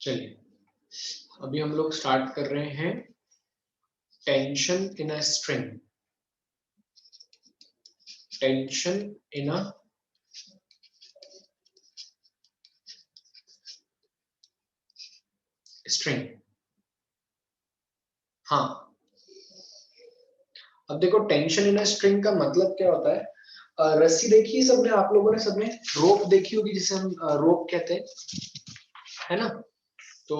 चलिए अभी हम लोग स्टार्ट कर रहे हैं tension in a string. Tension in a string. हाँ, अब देखो टेंशन इन अ स्ट्रिंग का मतलब क्या होता है। रस्सी देखी है सबने, आप लोगों ने सबने रोप देखी होगी जिसे हम रोप कहते हैं, है ना। तो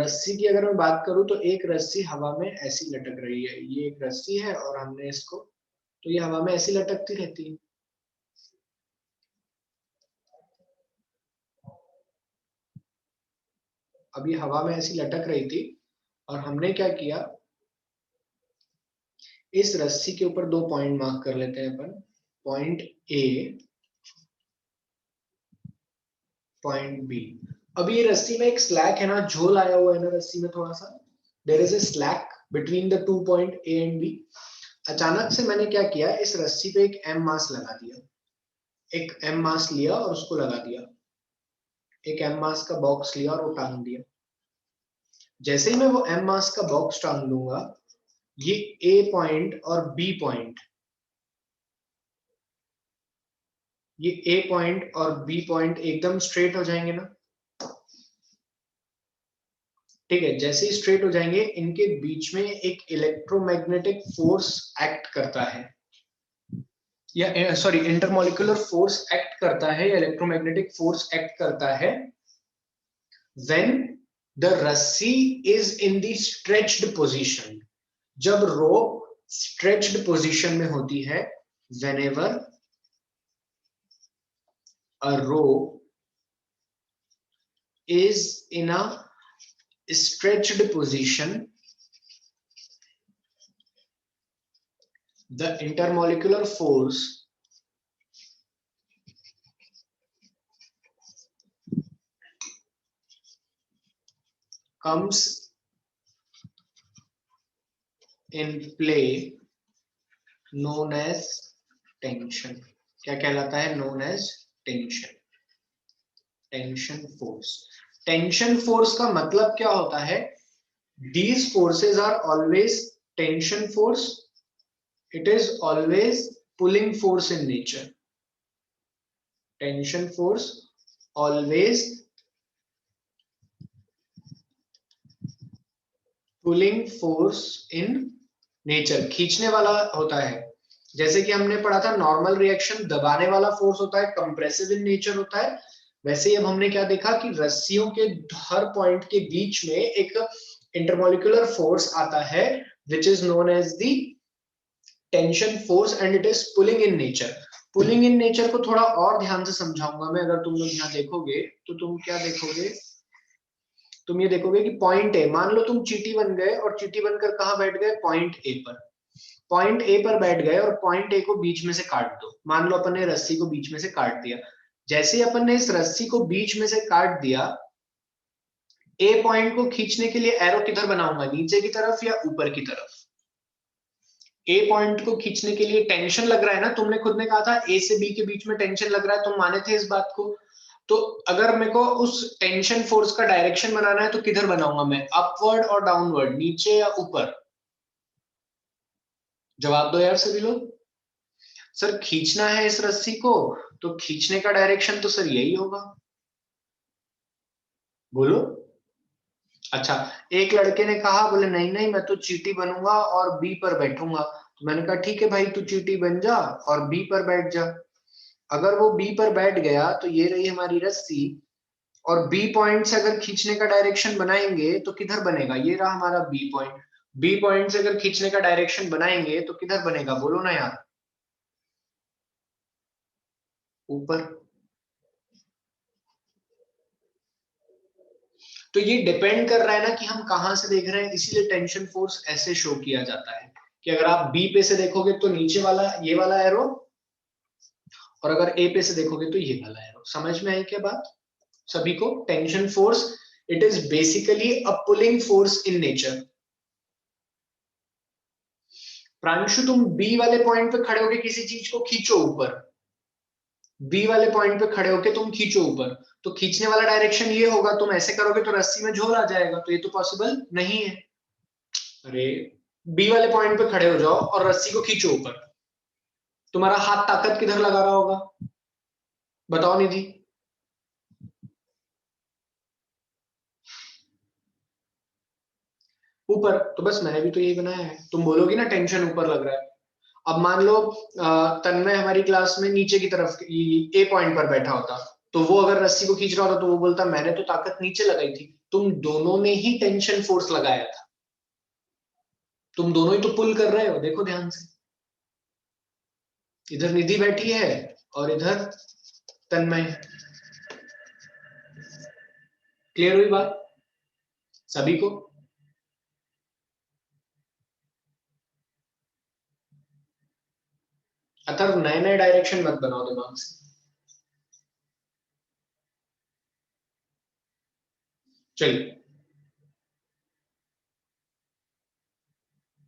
रस्सी की अगर मैं बात करूं तो एक रस्सी हवा में ऐसी लटक रही है, ये एक रस्सी है और हमने इसको, तो ये हवा में ऐसी लटकती रहती है। अब ये हवा में ऐसी लटक रही थी और हमने क्या किया, इस रस्सी के ऊपर दो पॉइंट मार्क कर लेते हैं अपन। Point A, point B. अब ये रस्सी में एक स्लैक है ना, झोल आया हुआ है ना रस्सी में थोड़ा सा, there is a slack between the two point A and B. अचानक से मैंने क्या किया, इस रस्सी पे एक एम मास लगा दिया, एक एम मास लिया और उसको लगा दिया, एक एम मास का बॉक्स लिया और वो टांग दिया। जैसे ही मैं वो एम मास का बॉक्स टांग दूंगा, ये ए पॉइंट और बी पॉइंट, ये ए पॉइंट और बी पॉइंट एकदम स्ट्रेट हो जाएंगे ना। ठीक है, जैसे ही स्ट्रेट हो जाएंगे, इनके बीच में एक इलेक्ट्रोमैग्नेटिक फोर्स एक्ट करता है, या सॉरी इंटरमोलिकुलर फोर्स एक्ट करता है, या इलेक्ट्रोमैग्नेटिक फोर्स एक्ट करता है व्हेन द रस्सी is in the stretched position. जब रोप स्ट्रेच्ड पोजीशन में होती है, whenever a rope is in a stretched position, the intermolecular force comes in play known as tension। क्या कहलाता है? known as tension। Tension force. Tension force का मतलब क्या होता है? these forces are always tension force, it is always pulling force in nature। tension force always pulling force in nature, खींचने वाला होता है। जैसे कि हमने पढ़ा था नॉर्मल रिएक्शन दबाने वाला फोर्स होता है, कंप्रेसिव इन नेचर होता है। वैसे ही अब हमने क्या देखा कि रस्सियों के हर पॉइंट के बीच में एक इंटरमोलिकुलर फोर्स आता है which is known as the tension force and it is pulling in nature. Pulling in nature को थोड़ा और ध्यान से समझाऊंगा मैं। अगर तुम लोग यहाँ देखोगे तो तुम क्या देखोगे, तुम ये देखोगे कि पॉइंट ए, मान लो तुम चींटी बन गए और चींटी बनकर कहां बैठ गए? पॉइंट ए पर। पॉइंट ए पर बैठ गए और पॉइंट ए को बीच में से काट दो। मान लो अपन ने रस्सी को बीच में से काट दिया। जैसे ही अपन ने इस रस्सी को बीच में से काट दिया, ए पॉइंट को खींचने के लिए एरो किधर बनाऊंगा? नीचे की तरफ या ऊपर की तरफ? ए पॉइंट को खींचने के लिए टेंशन लग रहा है ना, तुमने खुद ने कहा था ए से बी के बीच में टेंशन लग रहा है, तुम माने थे इस बात को। तो अगर मेरे को उस टेंशन फोर्स का डायरेक्शन बनाना है तो किधर बनाऊंगा मैं? अपवर्ड और डाउनवर्ड, नीचे या ऊपर? जवाब दो यार सभी लोग। सर खींचना है इस रस्सी को, तो खींचने का डायरेक्शन तो सर यही होगा। बोलो। अच्छा, एक लड़के ने कहा, बोले नहीं नहीं मैं तो चींटी बनूंगा और बी पर बैठूंगा। तो मैंने कहा ठीक है भाई, तू चींटी बन जा और बी पर बैठ जा। अगर वो बी पर बैठ गया तो ये रही हमारी रस्सी, और बी पॉइंट से अगर खींचने का डायरेक्शन बनाएंगे तो किधर बनेगा? ये रहा हमारा बी पॉइंट। बी पॉइंट से अगर खींचने का डायरेक्शन बनाएंगे तो किधर बनेगा? बोलो ना यार। ऊपर। तो ये डिपेंड कर रहा है ना कि हम कहां से देख रहे हैं, इसीलिए टेंशन फोर्स ऐसे शो किया जाता है कि अगर आप बी पे से देखोगे तो नीचे वाला ये वाला एरो, और अगर ए पे से देखोगे तो ये वाला एरो। समझ में आई क्या बात सभी को? Tension force, it is basically a pulling force in nature. Pranshu तुम बी वाले पॉइंट पे खड़े होके किसी चीज को खींचो ऊपर, बी वाले पॉइंट पे खड़े होके तुम खींचो ऊपर, तो खींचने वाला डायरेक्शन ये होगा, तुम ऐसे करोगे तो रस्सी में झोल आ जाएगा, तो ये तो पॉसिबल नहीं है। अरे बी वाले पॉइंट पे खड़े हो जाओ और रस्सी को खींचो ऊपर, तुम्हारा हाथ ताकत किधर लगा रहा होगा, बताओ निधि। ऊपर, तो बस मैंने भी तो यही बनाया है। तुम बोलोगी ना टेंशन ऊपर लग रहा है। अब मान लो तन्मय हमारी क्लास में नीचे की तरफ ए पॉइंट पर बैठा होता, तो वो अगर रस्सी को खींच रहा होता तो वो बोलता मैंने तो ताकत नीचे लगाई थी। तुम दोनों ने ही टेंशन फोर्स लगाया था, तुम दोनों ही तो पुल कर रहे हो, देखो ध्यान से। इधर निधि बैठी है और इधर तन्मय। क्लियर हुई बात सभी को? अतः नए नए डायरेक्शन मत बनाओ दिमाग से। चलिए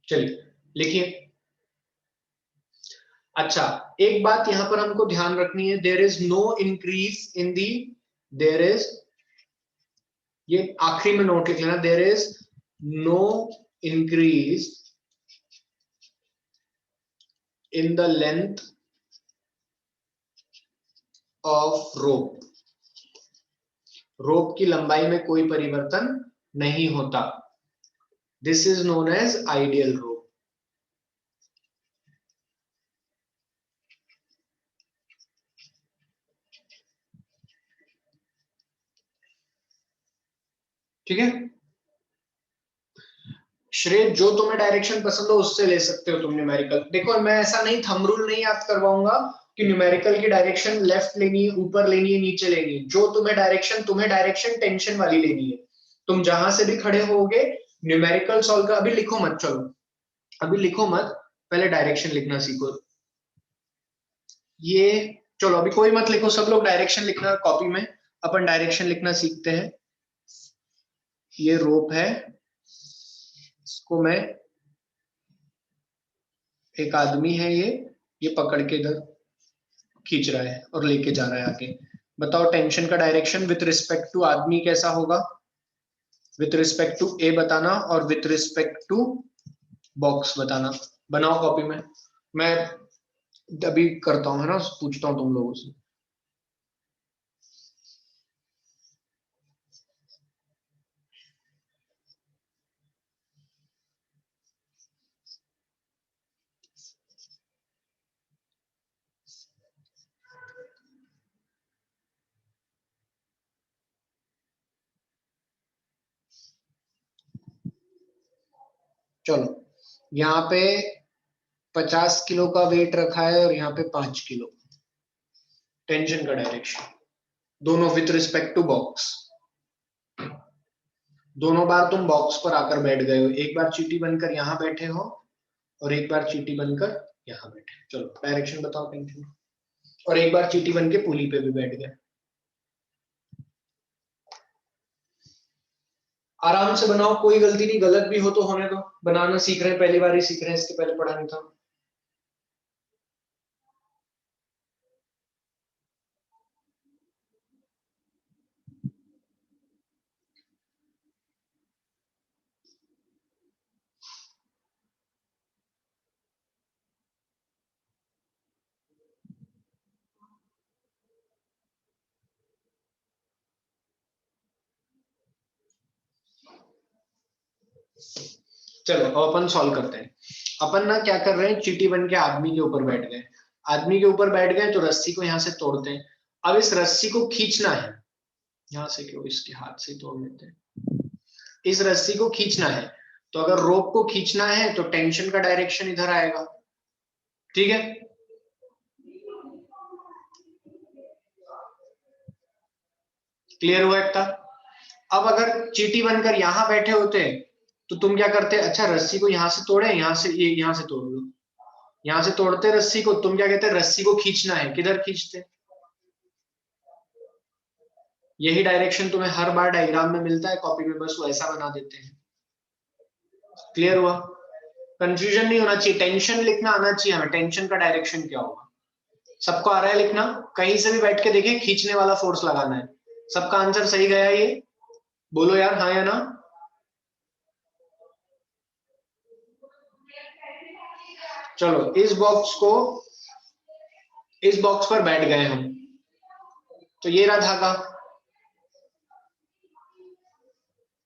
चलिए लिखिए। अच्छा, एक बात यहां पर हमको ध्यान रखनी है, there is no increase in the, there is, ये आखिरी में नोट लिख लेना, there is no increase in the length of rope. Rope की लंबाई में कोई परिवर्तन नहीं होता। This is known as ideal rope. ठीक है, श्रेय जो तुम्हें डायरेक्शन पसंद हो उससे ले सकते हो तुम न्यूमेरिकल। देखो मैं ऐसा नहीं, थंब रूल नहीं याद करवाऊंगा कि न्यूमेरिकल की डायरेक्शन लेफ्ट लेनी है, ऊपर लेनी है, नीचे लेनी है। जो तुम्हें डायरेक्शन टेंशन वाली लेनी है। तुम जहां से भी खड़े होगे न्यूमेरिकल सॉल्व कर, अभी लिखो मत, चलो अभी लिखो मत, पहले डायरेक्शन लिखना सीखो। ये चलो अभी कोई मत लिखो, सब लोग डायरेक्शन लिखना कॉपी में, अपन डायरेक्शन लिखना सीखते हैं। ये रोप है, इसको मैं, एक आदमी है ये पकड़ के इधर खींच रहा है और लेके जा रहा है आगे। बताओ टेंशन का डायरेक्शन विथ रिस्पेक्ट टू आदमी कैसा होगा? विथ रिस्पेक्ट टू ए बताना और विथ रिस्पेक्ट टू बॉक्स बताना। बनाओ कॉपी में, मैं अभी करता हूँ, है ना, पूछता हूँ तुम लोगों से। चलो यहाँ पे 50 किलो का वेट रखा है और यहाँ पे 5 किलो। टेंशन का डायरेक्शन दोनों विथ रिस्पेक्ट टू बॉक्स। दोनों बार तुम बॉक्स पर आकर बैठ गए हो, एक बार चीटी बनकर यहाँ बैठे हो और एक बार चीटी बनकर यहाँ बैठे। चलो डायरेक्शन बताओ टेंशन, और एक बार चीटी बन के पुली पे भी बैठ गए। आराम से बनाओ, कोई गलती नहीं, गलत भी हो तो होने दो, बनाना सीख रहे हैं, पहली बार ही सीख रहे हैं, इसके पहले पढ़ा नहीं था। चलो अब अपन सॉल्व करते हैं। अपन ना क्या कर रहे हैं, चीटी बन के आदमी के ऊपर बैठ गए। आदमी के ऊपर बैठ गए तो रस्सी को यहाँ से तोड़ते हैं। अब इस रस्सी को खींचना है, यहाँ से क्यों, इसके हाथ से तोड़ लेते हैं। इस रस्सी को खींचना है, तो अगर रोप को खींचना है तो टेंशन का डायरेक्शन इधर आएगा। ठीक है, क्लियर हुआ एकता? अब अगर चीटी बनकर यहां बैठे होते तो तुम क्या करते, अच्छा रस्सी को यहां से तोड़े, यहाँ से ये यहां से तोड़ लो, यहां से तोड़ते रस्सी को, तुम क्या कहते, रस्सी को खींचना है, किधर खींचते? यही डायरेक्शन तुम्हें हर बार डायग्राम में मिलता है कॉपी में, बस वैसा बना देते हैं। क्लियर हुआ? कंफ्यूजन नहीं होना चाहिए, टेंशन लिखना आना चाहिए हमें, टेंशन का डायरेक्शन क्या होगा। सबको आ रहा है लिखना? कहीं से भी बैठ के देखें, खींचने वाला फोर्स लगाना है। सबका आंसर सही गया ये? बोलो यार हाँ या ना। चलो इस बॉक्स पर बैठ गए हम, तो ये रहा धागा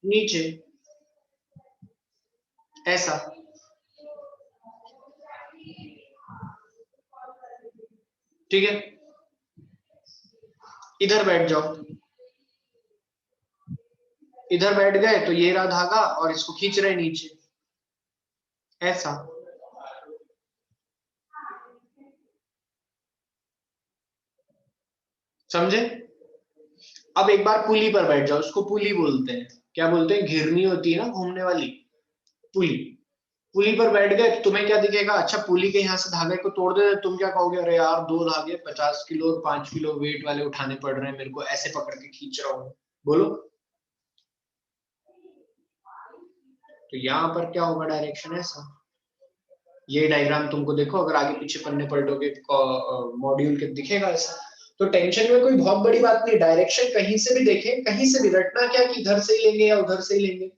नीचे ऐसा, ठीक है। इधर बैठ जाओ, इधर बैठ गए तो ये रहा धागा और इसको खींच रहे नीचे ऐसा। समझे? अब एक बार पुली पर बैठ जाओ, उसको पुली बोलते हैं। क्या बोलते हैं? घिरनी होती है ना घूमने वाली, पुली। पुली पर बैठ गए तो तुम्हें क्या दिखेगा? अच्छा पुली के यहाँ से धागे को तोड़ दे, तुम क्या कहोगे? अरे यार दो धागे 50 किलो और 5 किलो वेट वाले उठाने पड़ रहे हैं मेरे को, ऐसे पकड़ के खींच रहा हूँ। बोलो। तो यहाँ पर क्या होगा? डायरेक्शन ऐसा। ये डायग्राम तुमको देखो, अगर आगे पीछे पन्ने पलटोगे मॉड्यूल के दिखेगा ऐसा। तो टेंशन में कोई बहुत बड़ी बात नहीं, डायरेक्शन कहीं से भी देखें, कहीं से भी, रटना क्या कि इधर से ही लेंगे या उधर से ही लेंगे,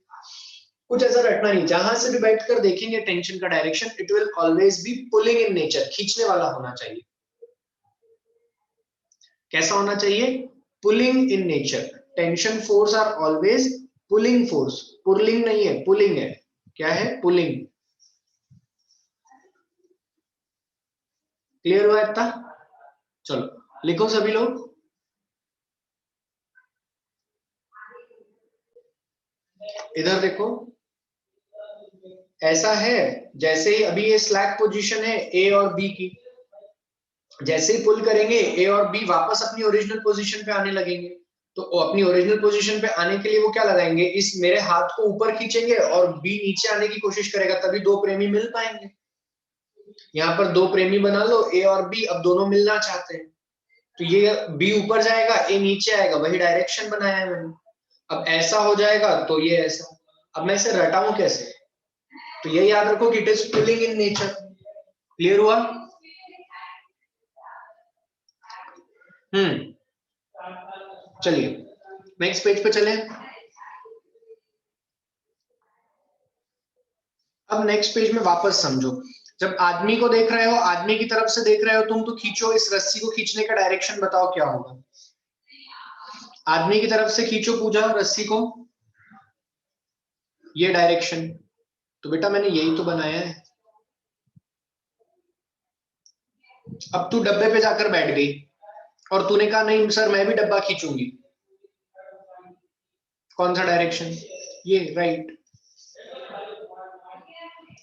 कुछ ऐसा रटना नहीं। जहां से भी बैठकर देखेंगे टेंशन का direction, it will always be pulling in nature, खींचने वाला होना चाहिए। कैसा होना चाहिए? Pulling in nature. Tension force are always pulling force, pulling नहीं है, पुलिंग है। क्या है? पुलिंग। क्लियर हुआ इतना? चलो लिखो सभी लोग। इधर देखो, ऐसा है जैसे ही अभी ये स्लैक पोजीशन है ए और बी की, जैसे ही पुल करेंगे ए और बी वापस अपनी ओरिजिनल पोजीशन पे आने लगेंगे। तो अपनी ओरिजिनल पोजीशन पे आने के लिए वो क्या लगाएंगे? इस मेरे हाथ को ऊपर खींचेंगे और बी नीचे आने की कोशिश करेगा, तभी दो प्रेमी मिल पाएंगे। यहाँ पर दो प्रेमी बना लो, ए और बी, अब दोनों मिलना चाहते हैं, तो ये बी ऊपर जाएगा, ए नीचे आएगा, वही डायरेक्शन बनाया है मैंने। अब ऐसा हो जाएगा तो ये ऐसा। अब मैं इसे रटाऊं कैसे? तो ये याद रखो कि it is pulling in nature. Clear हुआ? हम्म। चलिए नेक्स्ट पेज पे चले। अब नेक्स्ट पेज में वापस समझो। जब आदमी को देख रहे हो, आदमी की तरफ से देख रहे हो तुम, तो खींचो इस रस्सी को, खींचने का डायरेक्शन बताओ क्या होगा? आदमी की तरफ से खींचो पूजा रस्सी को, ये डायरेक्शन। तो बेटा मैंने यही तो बनाया है। अब तू डब्बे पे जाकर बैठ गई और तूने कहा नहीं सर मैं भी डब्बा खींचूंगी। कौन सा डायरेक्शन? ये राइट।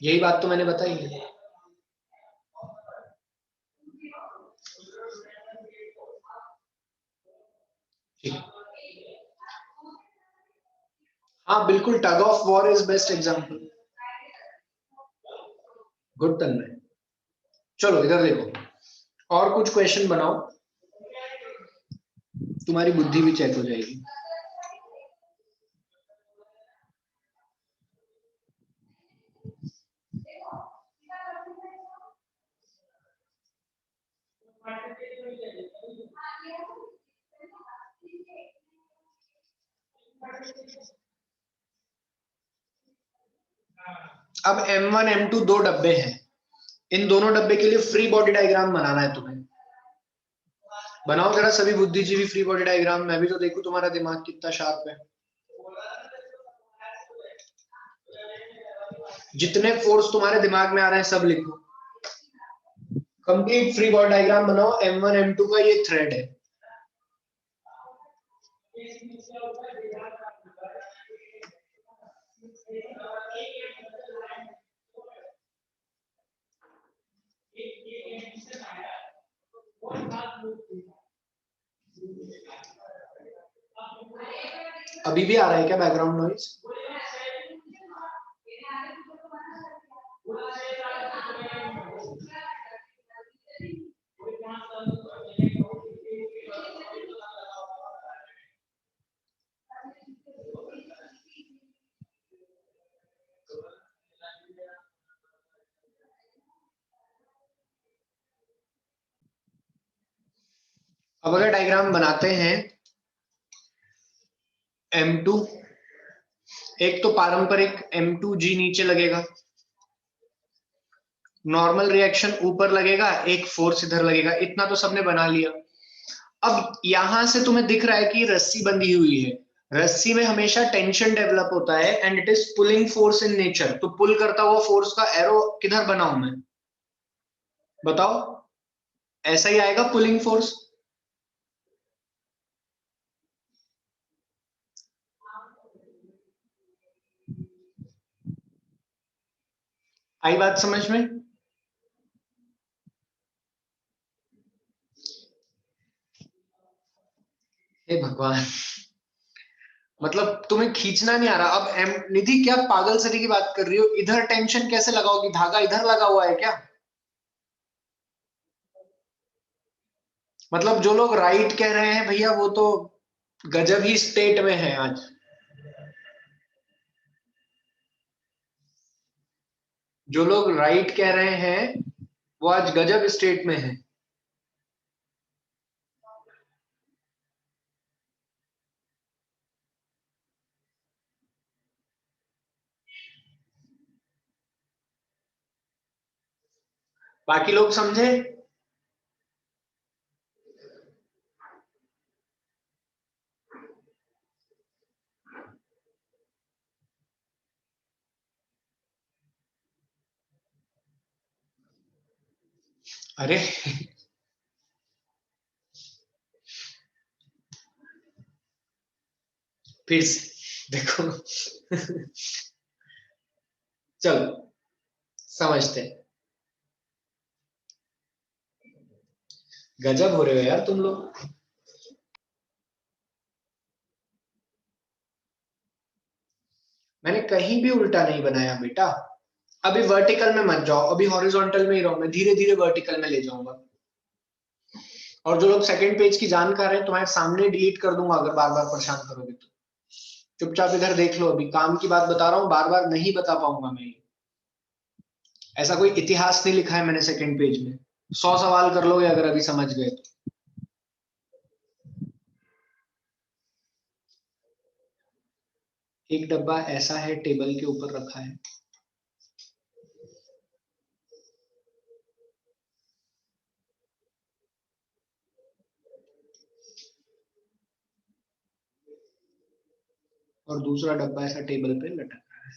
यही बात तो मैंने बताई है। ठीक। हाँ बिल्कुल, tug of war is best example. Good Tanmay. चलो इधर देखो, और कुछ क्वेश्चन बनाओ, तुम्हारी बुद्धि भी चेक हो जाएगी। अब M1 M2 दो डब्बे हैं, इन दोनों डब्बे के लिए फ्री बॉडी डायग्राम बनाना है तुम्हें। बनाओ जरा सभी बुद्धिजीवी फ्री बॉडी डायग्राम, मैं भी तो देखूं तुम्हारा दिमाग कितना शार्प है। जितने फोर्स तुम्हारे दिमाग में आ रहे हैं सब लिखो। कंप्लीट फ्री बॉडी डायग्राम बनाओ। M1 M2 का ये थ्रेड है। अभी भी आ रहा है क्या बैकग्राउंड नॉइज? अब अगर डायग्राम बनाते हैं M2, एक तो पारंपरिक M2G नीचे लगेगा, नॉर्मल रिएक्शन ऊपर लगेगा, एक फोर्स इधर लगेगा, इतना तो सबने बना लिया। अब यहां से तुम्हें दिख रहा है कि रस्सी बंधी हुई है, रस्सी में हमेशा टेंशन डेवलप होता है and it is pulling force in nature. तो पुल करता हुआ फोर्स का एरो किधर बनाऊं मैं, बताओ? ऐसा ही आएगा पुलिंग फोर्स। आई बात समझ में? हे भगवान, मतलब तुम्हें खींचना नहीं आ रहा। अब एम निधि, क्या पागल सरी की बात कर रही हो? इधर टेंशन कैसे लगाओगी? धागा इधर लगा हुआ है क्या? मतलब जो लोग राइट कह रहे हैं भैया, वो तो गजब ही स्टेट में है आज। जो लोग राइट कह रहे हैं वो आज गजब स्टेट में है। बाकी लोग समझे? अरे फिर से देखो चलो समझते हैं। गजब हो रहे हो यार तुम लोग। मैंने कहीं भी उल्टा नहीं बनाया बेटा। अभी वर्टिकल में मत जाओ, अभी हॉरिजॉन्टल में ही रहो, मैं धीरे धीरे वर्टिकल में ले जाऊंगा। और जो लोग सेकंड पेज की जानकार हैं, तुम्हारे सामने डिलीट कर दूंगा अगर बार बार परेशान करोगे तो। चुपचाप इधर देख लो, अभी काम की बात बता रहा हूँ, बार बार नहीं बता पाऊंगा मैं। ऐसा कोई इतिहास नहीं लिखा है मैंने सेकंड पेज में। 100 सवाल कर लोगे अगर अभी समझ गए तो। एक डब्बा ऐसा है, टेबल के ऊपर रखा है। और दूसरा डब्बा ऐसा टेबल पे लटक रहा है।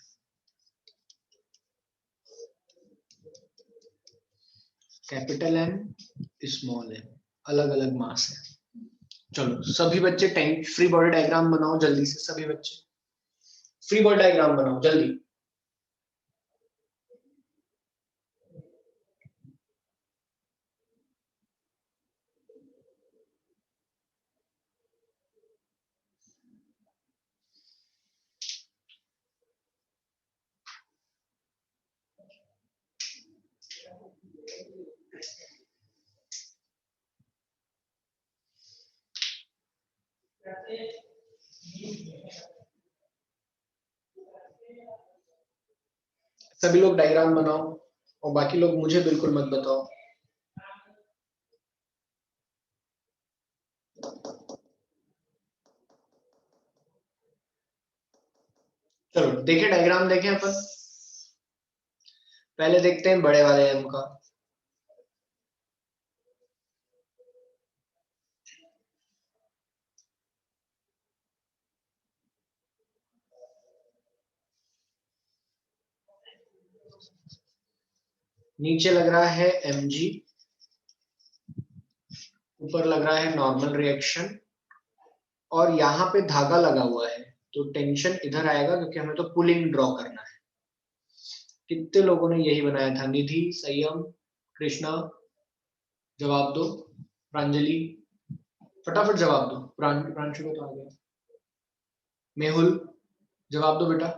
कैपिटल एम, स्मॉल एम, अलग अलग मास है। चलो सभी बच्चे टैंक फ्री बॉडी डायग्राम बनाओ जल्दी से, सभी बच्चे फ्री बॉडी डायग्राम बनाओ जल्दी। सभी लोग डायग्राम बनाओ और बाकी लोग मुझे बिल्कुल मत बताओ। चलो देखें डायग्राम, देखें अपन। पहले देखते हैं बड़े वाले एम का। नीचे लग रहा है mg, ऊपर लग रहा है नॉर्मल रिएक्शन, और यहाँ पे धागा लगा हुआ है, तो टेंशन इधर आएगा क्योंकि हमें तो पुलिंग ड्रॉ करना है। कितने लोगों ने यही बनाया था? निधि, संयम, कृष्णा, जवाब दो। प्रांजलि, फटाफट जवाब दो। प्रांशु को तो आ गया। मेहुल, जवाब दो बेटा।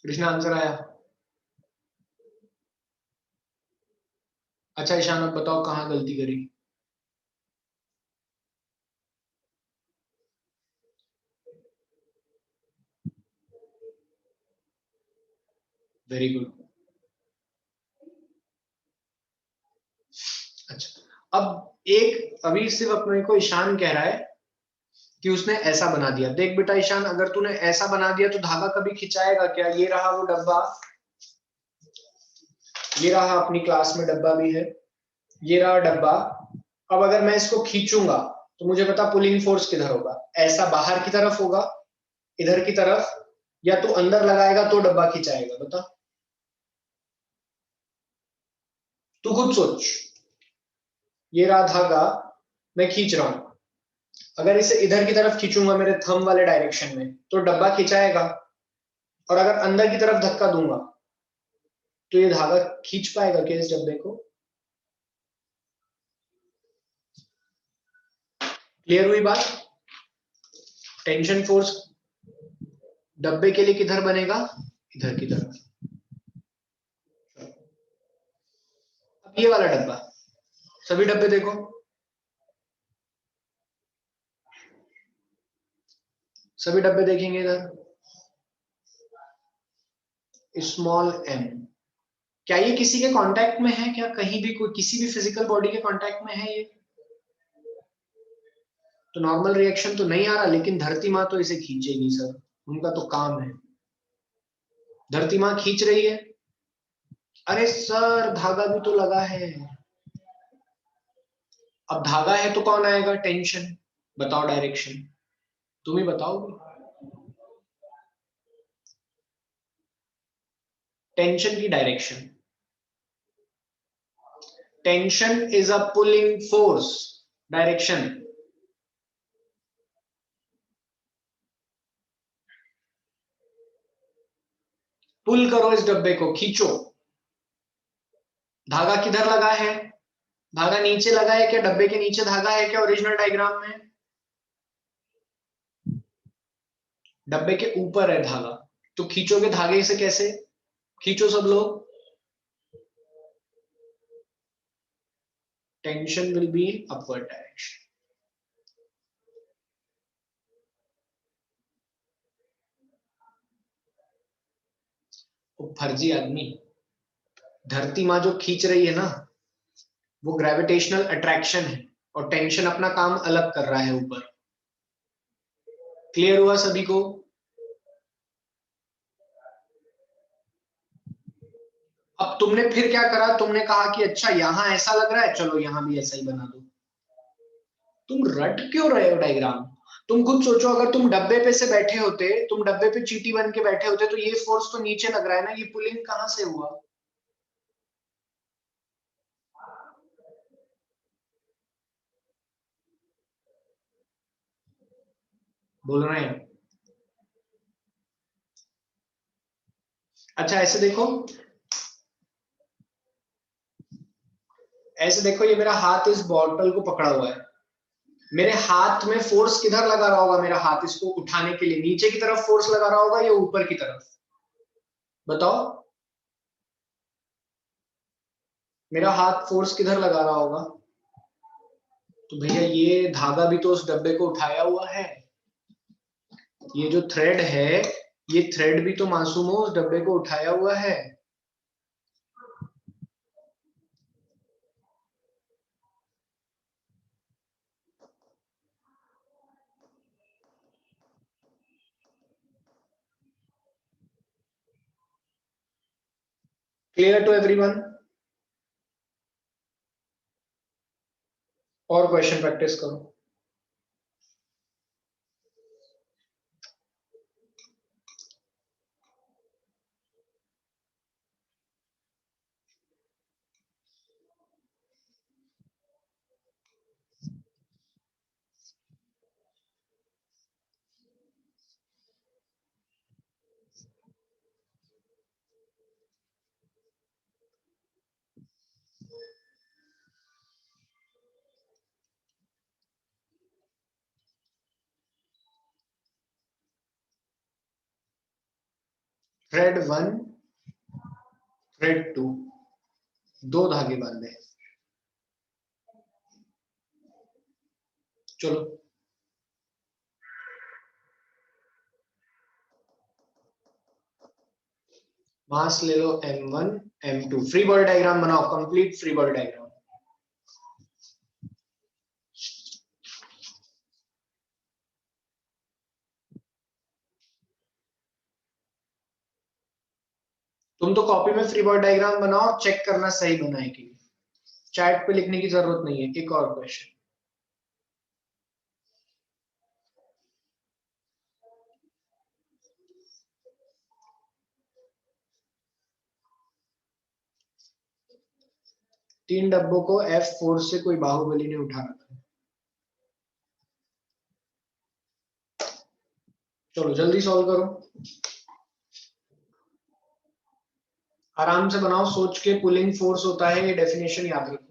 कृष्णा आंसर आया? अच्छा ईशान, अब बताओ कहाँ गलती करी। Very good. अब एक अभी सिर्फ अपने को ईशान कह रहा है कि उसने ऐसा बना दिया। देख बेटा ईशान, अगर तूने ऐसा बना दिया तो धागा कभी खिंचाएगा क्या? ये रहा वो डब्बा, ये रहा अपनी क्लास में डब्बा भी है, ये रहा डब्बा। अब अगर मैं इसको खींचूंगा तो मुझे पता पुलिंग फोर्स किधर होगा, ऐसा बाहर की तरफ होगा, इधर की तरफ, या तो अंदर लगाएगा तो डब्बा खिंचाएगा? बता, तू खुद सोच। ये रहा धागा, मैं खींच रहा हूं, अगर इसे इधर की तरफ खींचूंगा मेरे थंब वाले डायरेक्शन में तो डब्बा खिंचाएगा, और अगर अंदर की तरफ धक्का दूंगा तो ये धागा खींच पाएगा क्या इस डब्बे को? क्लियर हुई बात? टेंशन फोर्स डब्बे के लिए किधर बनेगा? इधर की तरफ। अब ये वाला डब्बा, सभी डब्बे देखो, सभी डब्बे देखेंगे इधर, स्मॉल एम। क्या ये किसी के कांटेक्ट में है क्या? कहीं भी कोई किसी भी फिजिकल बॉडी के कांटेक्ट में है ये? तो नॉर्मल रिएक्शन तो नहीं आ रहा, लेकिन धरती माँ तो इसे खींचेगी सर, उनका तो काम है। धरती माँ खींच रही है। अरे सर धागा भी तो लगा है। अब धागा है तो कौन आएगा? टेंशन। बताओ डायरेक्शन, तुम ही बताओगे। टेंशन की direction, tension is a pulling force. Direction, pull करो इस डब्बे को, खींचो। धागा किधर लगा है? धागा नीचे लगा है क्या? डब्बे के नीचे धागा है क्या ओरिजिनल डायग्राम में? डब्बे के ऊपर है धागा, तो खींचोगे धागे से कैसे? खींचो सब लोग। Tension will be in upward direction. वो फर्जी आदमी, धरती माँ जो खींच रही है ना, वो ग्रेविटेशनल अट्रैक्शन है, और टेंशन अपना काम अलग कर रहा है ऊपर। क्लियर हुआ सभी को? अब तुमने फिर क्या करा? तुमने कहा कि अच्छा यहां ऐसा लग रहा है, चलो यहां भी ऐसा ही बना दो। तुम रट क्यों रहे हो डायग्राम? तुम खुद सोचो, अगर तुम डब्बे पे से बैठे होते, तुम डब्बे पे चींटी बन के बैठे होते, तो ये फोर्स तो नीचे लग रहा है ना, ये पुलिंग कहां से हुआ? बोल रहे हैं। अच्छा ऐसे देखो, ऐसे देखो, ये मेरा हाथ इस बॉटल को पकड़ा हुआ है, मेरे हाथ में फोर्स किधर लगा रहा होगा? मेरा हाथ इसको उठाने के लिए नीचे की तरफ फोर्स लगा रहा होगा या ऊपर की तरफ? बताओ, मेरा हाथ फोर्स किधर लगा रहा होगा? तो भैया ये धागा भी तो उस डब्बे को उठाया हुआ है, ये जो थ्रेड है, ये थ्रेड भी तो मासूमो उस डब्बे को उठाया हुआ है। Clear to everyone? और क्वेश्चन प्रैक्टिस करो। थ्रेड वन, थ्रेड टू, दो धागे बांधे। चलो मास ले लो m1 m2, free body diagram बनाओ, कंप्लीट फ्री बॉडी डायग्राम। तुम तो कॉपी में फ्री बॉडी डायग्राम बनाओ, चेक करना सही बना है कि नहीं, चैट पे लिखने की जरूरत नहीं है। एक और क्वेश्चन, तीन डब्बों को F4 से कोई बाहुबली ने उठा रखा। चलो जल्दी सॉल्व करो, आराम से बनाओ, सोच के। पुलिंग फोर्स होता है, ये डेफिनेशन याद रखो।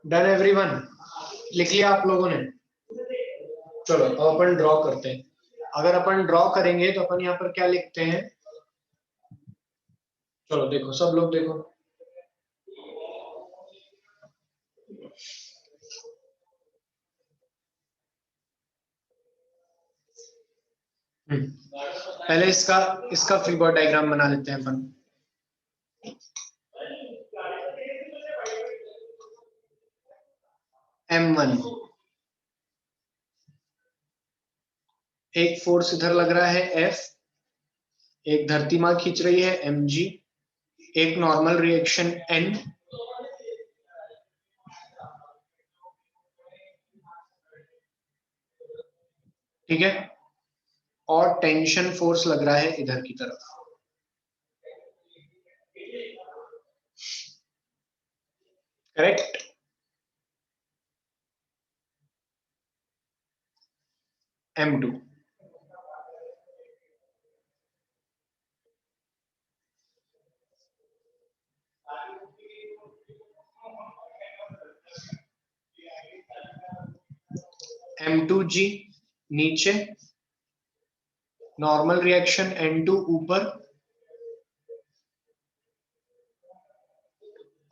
डन एवरीवन, लिख लिया आप लोगों ने? चलो अब अपन ड्रॉ करते हैं। अगर अपन ड्रॉ करेंगे तो अपन यहाँ पर क्या लिखते हैं, चलो देखो, सब लोग देखो। पहले इसका इसका फ्री बॉडी डायग्राम बना लेते हैं अपन। M1, एक फोर्स इधर लग रहा है F, एक धरती माँ खींच रही है mg, एक नॉर्मल रिएक्शन N, ठीक है, और टेंशन फोर्स लग रहा है इधर की तरफ। करेक्ट? M2, M2G नीचे, नॉर्मल रिएक्शन N2 ऊपर,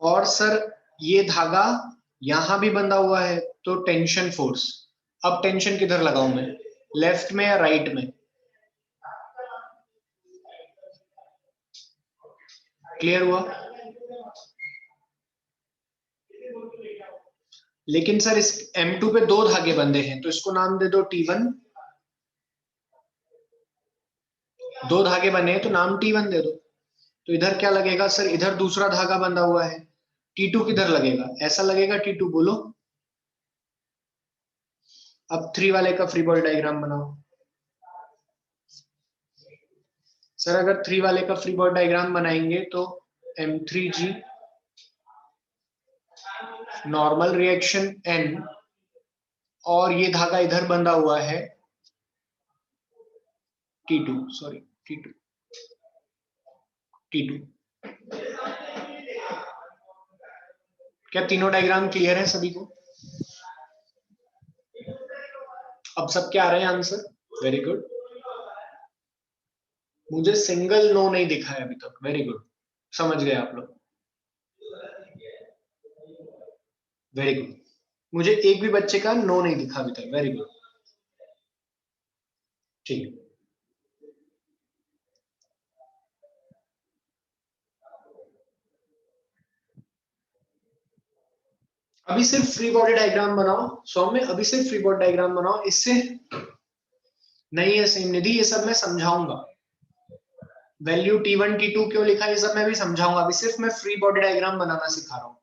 और सर ये धागा यहां भी बंधा हुआ है तो टेंशन फोर्स। अब टेंशन किधर लगाऊं मैं, लेफ्ट में या राइट में? क्लियर हुआ? लेकिन सर इस M2 पे दो धागे बंधे हैं तो इसको नाम दे दो T1। दो धागे बने हैं तो नाम T1 दे दो। तो इधर क्या लगेगा सर, इधर दूसरा धागा बंधा हुआ है, T2 किधर लगेगा? ऐसा लगेगा T2, बोलो। अब 3 वाले का फ्री बॉडी डायग्राम बनाओ। सर अगर 3 वाले का फ्री बॉडी डायग्राम बनाएंगे तो M3G, नॉर्मल रिएक्शन N, और ये धागा इधर बंधा हुआ है T2, सॉरी T2 T2। क्या तीनों डायग्राम क्लियर है सभी को? अब सब क्या आ रहे हैं आंसर? Very good. मुझे सिंगल नो नहीं दिखा है अभी तक। वेरी गुड, समझ गए आप लोग। वेरी गुड, मुझे एक भी बच्चे का नो नहीं दिखा अभी तक। वेरी गुड, ठीक। अभी सिर्फ फ्री बॉडी डायग्राम बनाओ सौम्य, अभी सिर्फ फ्री बॉडी डायग्राम बनाओ। इससे नहीं है सेम निधि, ये सब मैं समझाऊंगा। वैल्यू T1 T2 क्यों लिखा है ये सब मैं भी समझाऊंगा। अभी सिर्फ मैं फ्री बॉडी डायग्राम बनाना सिखा रहा हूं,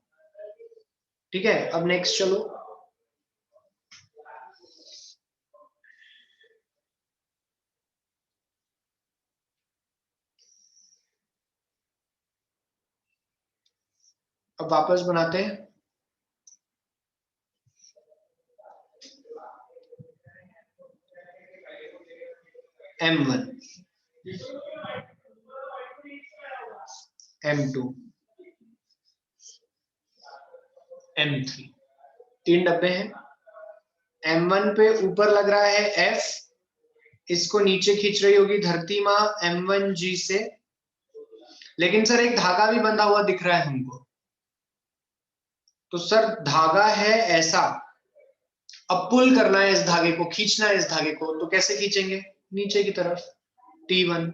ठीक है? अब नेक्स्ट चलो। अब वापस बनाते हैं। M1 M2 M3 तीन डब्बे हैं। M1 पे ऊपर लग रहा है F, इसको नीचे खींच रही होगी धरती माँ M1G से। लेकिन सर एक धागा भी बंधा हुआ दिख रहा है हमको। तो सर धागा है ऐसा, अब पुल करना है इस धागे को, खींचना है इस धागे को, तो कैसे खींचेंगे? नीचे की तरफ T1।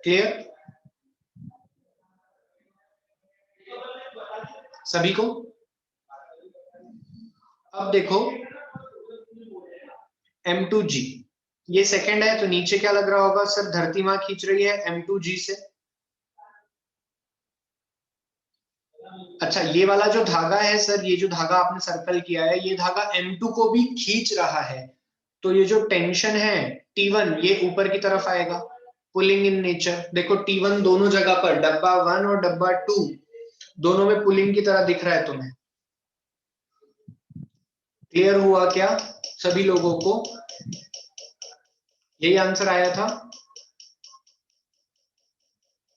क्लियर सभी को? अब देखो M2G ये सेकंड है, तो नीचे क्या लग रहा होगा सर? धरती माँ खींच रही है M2G से। अच्छा, ये वाला जो धागा है सर, ये जो धागा आपने सर्कल किया है, ये धागा M2 को भी खींच रहा है। तो ये जो टेंशन है T1 ये ऊपर की तरफ आएगा, पुलिंग इन नेचर। देखो T1 दोनों जगह पर, डब्बा 1 और डब्बा 2 दोनों में पुलिंग की तरह दिख रहा है तुम्हें। क्लियर हुआ क्या सभी लोगों को? यही आंसर आया था?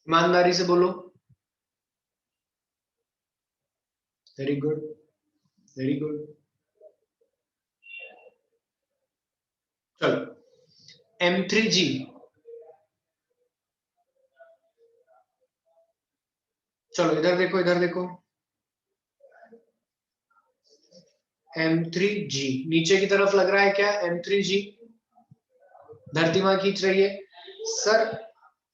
ईमानदारी से बोलो। Very good, very good. चलो M3G चलो इधर देखो, इधर देखो। M3G नीचे की तरफ लग रहा है क्या? M3G धरती माँ खींच रही है। सर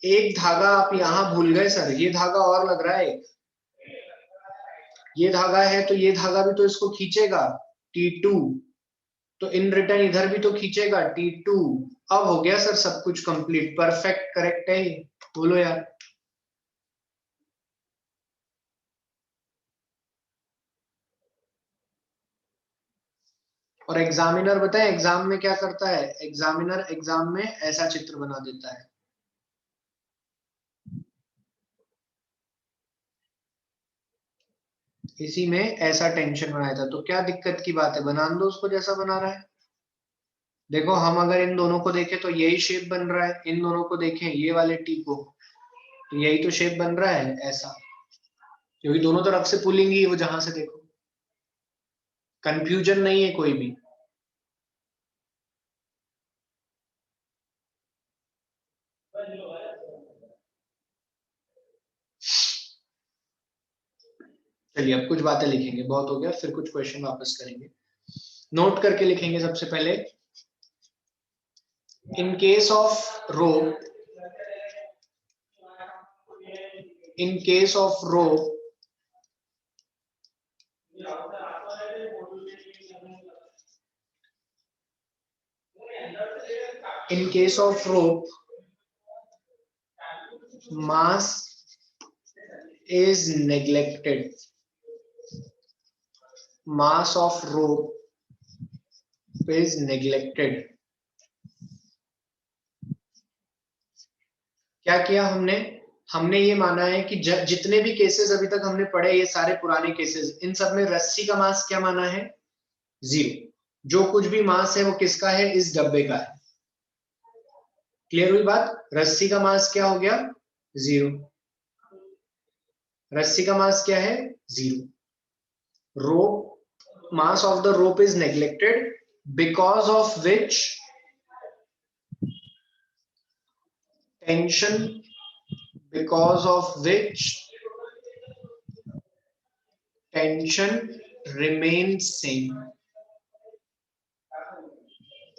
एक धागा आप यहां भूल गए सर, ये धागा और लग रहा है। ये धागा है तो ये धागा भी तो इसको खींचेगा T2, तो इन रिटर्न इधर भी तो खींचेगा T2। अब हो गया सर सब कुछ कंप्लीट, परफेक्ट, करेक्ट है। बोलो यार। और एग्जामिनर बताए एग्जाम में क्या करता है? एग्जामिनर एग्जाम में ऐसा चित्र बना देता है। इसी में ऐसा टेंशन बनाया था, तो क्या दिक्कत की बात है? बना दो उसको जैसा बना रहा है। देखो हम अगर इन दोनों को देखें तो यही शेप बन रहा है, इन दोनों को देखें ये वाले टी को, तो यही तो शेप बन रहा है ऐसा, क्योंकि दोनों तरफ से पुलिंग ही वो जहां से देखो। कंफ्यूजन नहीं है कोई भी। चलिए अब कुछ बातें लिखेंगे, बहुत हो गया, फिर कुछ क्वेश्चन वापस करेंगे। नोट करके लिखेंगे सबसे पहले। In case of rope, in case of rope in case of rope mass is neglected, mass of rope is neglected। क्या किया हमने? हमने ये माना है कि जितने भी केसेस अभी तक हमने पढ़े, ये सारे पुराने केसेस, इन सब में रस्सी का मास क्या माना है? 0। जो कुछ भी मास है वो किसका है, इस डब्बे का है। क्लियर हुई बात? रस्सी का मास क्या हो गया, 0। रस्सी का मास क्या है, 0। rope, mass of the rope is neglected, because of which tension, because of which tension remains same,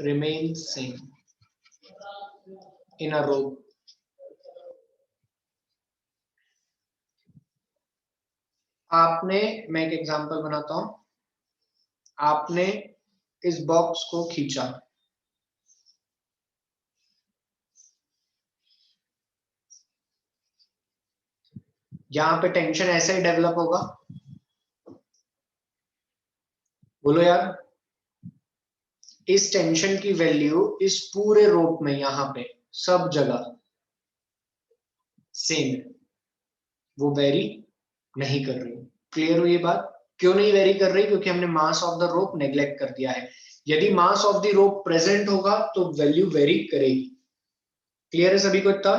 remains same in a rope. आपने, मैं एक एग्जांपल बनाता हूं, आपने इस बॉक्स को खींचा, यहां पे टेंशन ऐसे ही डेवलप होगा, बोलो यार। इस टेंशन की वैल्यू इस पूरे रोप में यहां पे सब जगह सेम है, वो वेरी नहीं कर रही। क्लियर हुई ये बात? क्यों नहीं वेरी कर रही? क्योंकि हमने mass of the rope neglect कर दिया है। यदि mass of the rope present होगा तो वैल्यू वेरी करेगी। क्लियर है सभी को इतना?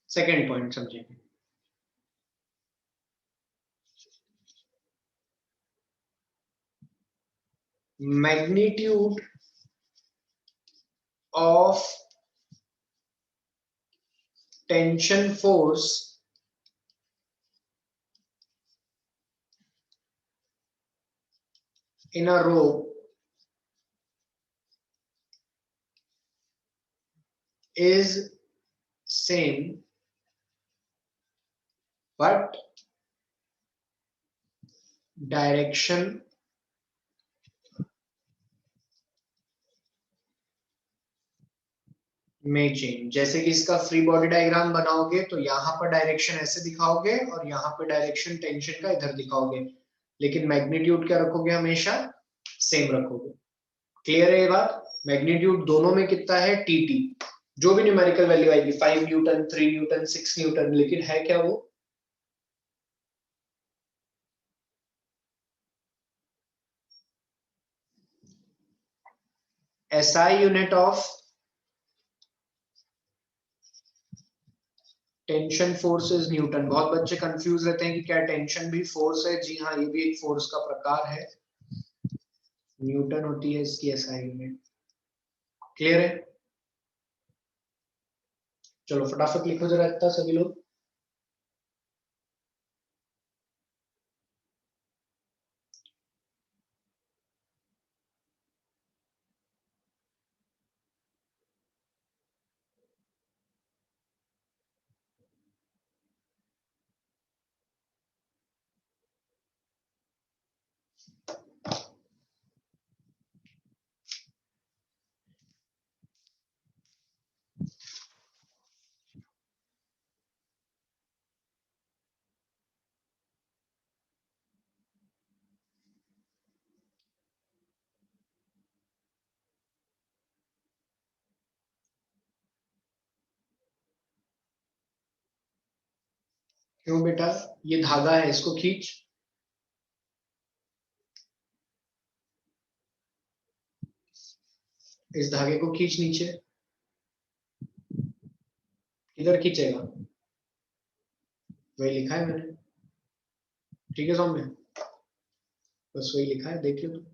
सेकेंड पॉइंट समझेंगे। Magnitude of tension force in a rope is same, but direction में चेंज। जैसे कि इसका फ्री बॉडी डायग्राम बनाओगे तो यहाँ पर डायरेक्शन ऐसे दिखाओगे और यहाँ पे डायरेक्शन टेंशन का इधर दिखाओगे, लेकिन मैग्नीट्यूड क्या रखोगे, हमेशा सेम रखोगे। क्लियर है ये बात? मैग्नीट्यूड दोनों में कितना है, टीटी, जो भी न्यूमेरिकल वैल्यू आएगी, 5 न्यूटन, 3 न्यूटन, 6 न्यूटन, लेकिन है क्या वो, SI unit of tension force is Newton. बहुत बच्चे कंफ्यूज रहते हैं कि क्या टेंशन भी फोर्स है। जी हाँ, ये भी एक फोर्स का प्रकार है, न्यूटन होती है इसकी एसआई यूनिट। क्लियर है? चलो फटाफट लिखो जरा इतना सभी लोग। क्यों बेटा, ये धागा है, इसको खींच, इस धागे को खींच नीचे। किधर खींचेगा, वही लिखा है मैंने। ठीक है सौम्य, बस वही लिखा है, देखियो तो।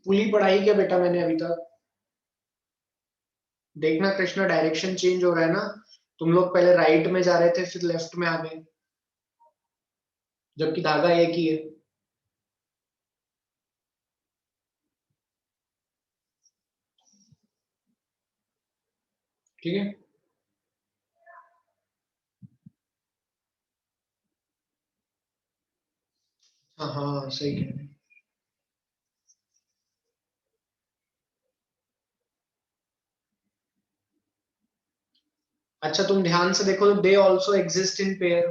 पुली पढ़ाई क्या बेटा मैंने अभी तक? देखना कृष्णा, डायरेक्शन चेंज हो रहा है ना। तुम लोग पहले राइट में जा रहे थे, फिर लेफ्ट में आ गए, जबकि धागा एक ही है। ठीक है। हाँ हाँ सही कह रहे हैं। अच्छा तुम ध्यान से देखो, they also exist in pair.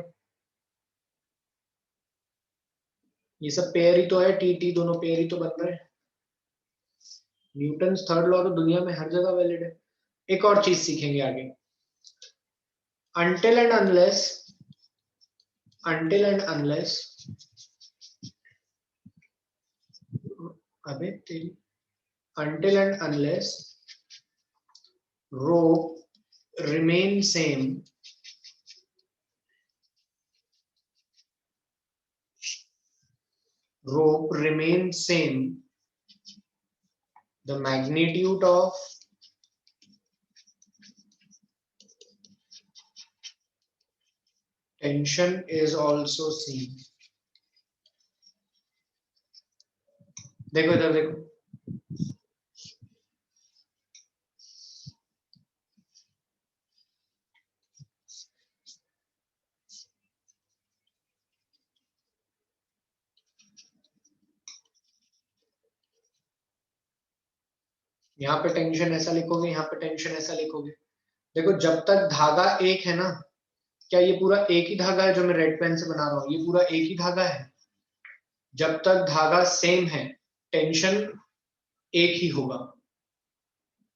ये सब पेयर ही तो है, टी टी दोनों पेयर ही तो बन रहे हैं। न्यूटन थर्ड लॉ तो दुनिया में हर जगह वैलिड है। एक और चीज सीखेंगे आगे। until and unless until and unless अबे तेरी until and unless rope remain same, rope remain same, the magnitude of tension is also same। देखो इधर देखो, यहाँ पे टेंशन ऐसा लिखोगे, यहाँ पे टेंशन ऐसा लिखोगे। देखो जब तक धागा एक है ना, क्या ये पूरा एक ही धागा है जो मैं रेड पेन से बना रहा हूँ? ये पूरा एक ही धागा है। जब तक धागा सेम है, टेंशन एक ही होगा।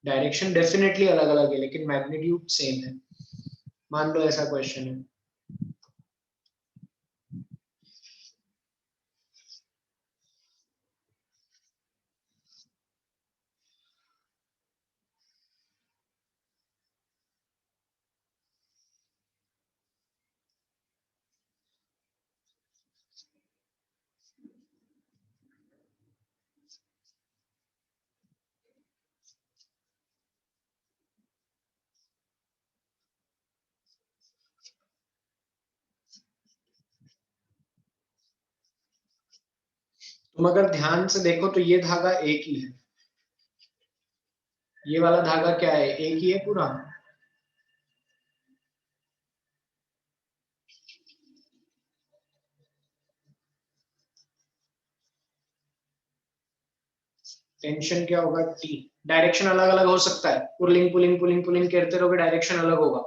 डायरेक्शन डेफिनेटली अलग अलग है, लेकिन मैग्नीट्यूड सेम है। मान लो ऐसा क्वेश्चन है। तुम अगर ध्यान से देखो तो ये धागा एक ही है। ये वाला धागा क्या है? एक ही है पूरा। टेंशन क्या होगा? टी। डायरेक्शन अलग अलग हो सकता है, पुलिंग पुलिंग पुलिंग पुलिंग करते रहोगे, डायरेक्शन अलग होगा,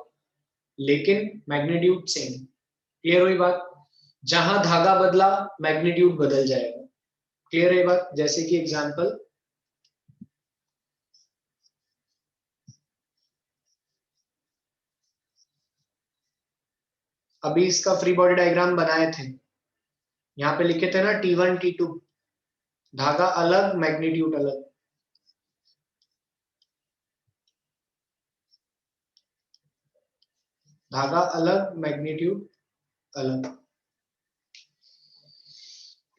लेकिन मैग्नीट्यूड सेम। क्लियर हुई बात? जहां धागा बदला, मैग्नीट्यूड बदल जाएगा। क्लियर है बात? जैसे कि एग्जांपल, अभी इसका फ्री बॉडी डायग्राम बनाए थे, यहाँ पे लिखे थे ना T1 T2, धागा अलग मैग्नीट्यूड अलग। धागा अलग मैग्नीट्यूड अलग।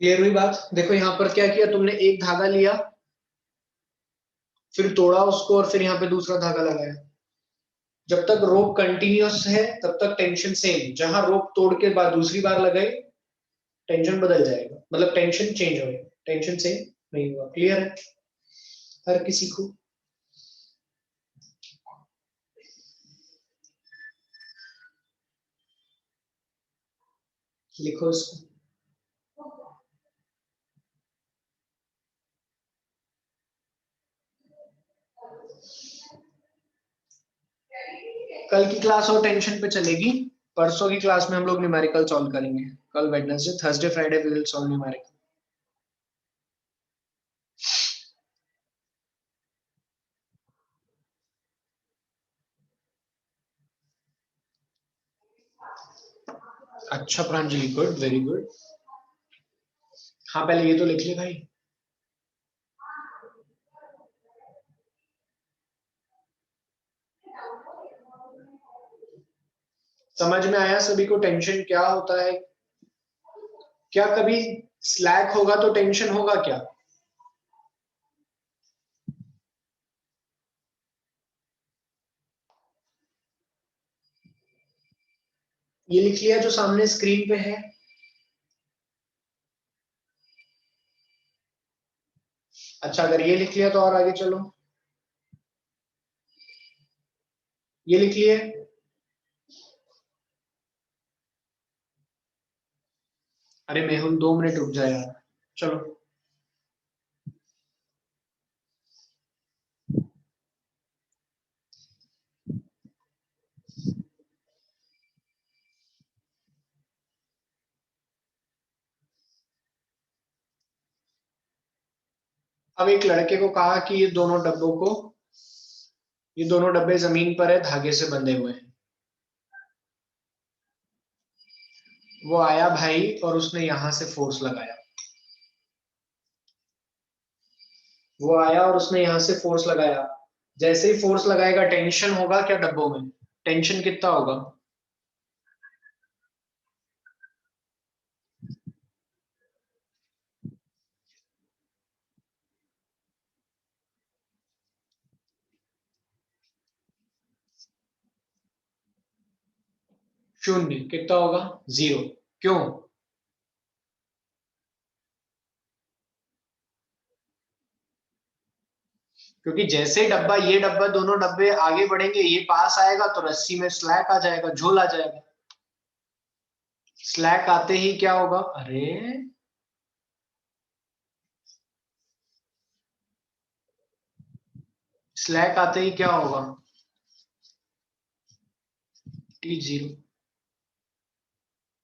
क्लियर हुई बात? देखो यहाँ पर क्या किया तुमने, एक धागा लिया, फिर तोड़ा उसको, और फिर यहाँ पे दूसरा धागा लगाया। जब तक रोप कंटिन्यूअस है तब तक टेंशन सेम, जहां रोप तोड़ के बाद दूसरी बार लगाई, टेंशन बदल जाएगा, मतलब टेंशन चेंज होगा, टेंशन सेम नहीं हुआ। क्लियर है हर किसी को? लिखो इसको। कल की क्लास और टेंशन पे चलेगी, परसों की क्लास में हम लोग न्यूमेरिकल सॉल्व करेंगे। कल Wednesday, Thursday Friday we will solve numerical. अच्छा प्रांजलि, गुड, वेरी गुड। हाँ पहले ये तो लिख ले भाई। समझ में आया सभी को टेंशन क्या होता है? क्या कभी स्लैक होगा तो टेंशन होगा क्या? ये लिख लिया जो सामने स्क्रीन पे है। अच्छा, अगर ये लिख लिया तो और आगे चलो। ये लिख लिए? अरे मेहुल 2 मिनट रुक जा यार। चलो अब एक लड़के को कहा कि ये दोनों डब्बे जमीन पर है, धागे से बंधे हुए हैं। वो आया भाई और उसने यहां से फोर्स लगाया। वो आया और उसने यहां से फोर्स लगाया। जैसे ही फोर्स लगाएगा टेंशन होगा क्या डब्बों में? टेंशन कितना होगा? शून्य। कितना होगा? 0। क्यों? क्योंकि जैसे ही ये डब्बा दोनों डब्बे आगे बढ़ेंगे, ये पास आएगा तो रस्सी में स्लैक आ जाएगा, झोल आ जाएगा। स्लैक आते ही क्या होगा? अरे स्लैक आते ही क्या होगा? T0।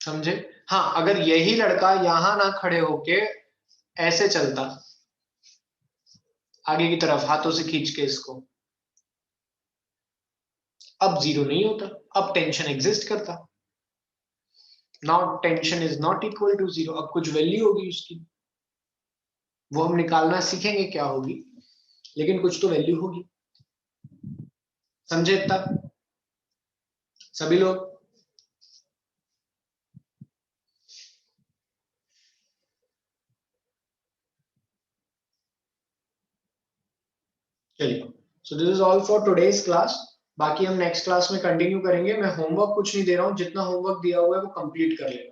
समझे? हाँ, अगर यही लड़का यहां ना खड़े होके ऐसे चलता आगे की तरफ हाथों से खींच के इसको, अब 0 नहीं होता, अब टेंशन एग्जिस्ट करता। Now tension is not equal to 0। अब कुछ वैल्यू होगी उसकी, वो हम निकालना सीखेंगे क्या होगी, लेकिन कुछ तो वैल्यू होगी। समझे तब सभी लोग? चलिए, so this is all for today's class. बाकी हम नेक्स्ट क्लास में कंटिन्यू करेंगे। मैं होमवर्क कुछ नहीं दे रहा हूँ, जितना होमवर्क दिया हुआ है वो कंप्लीट कर लेना।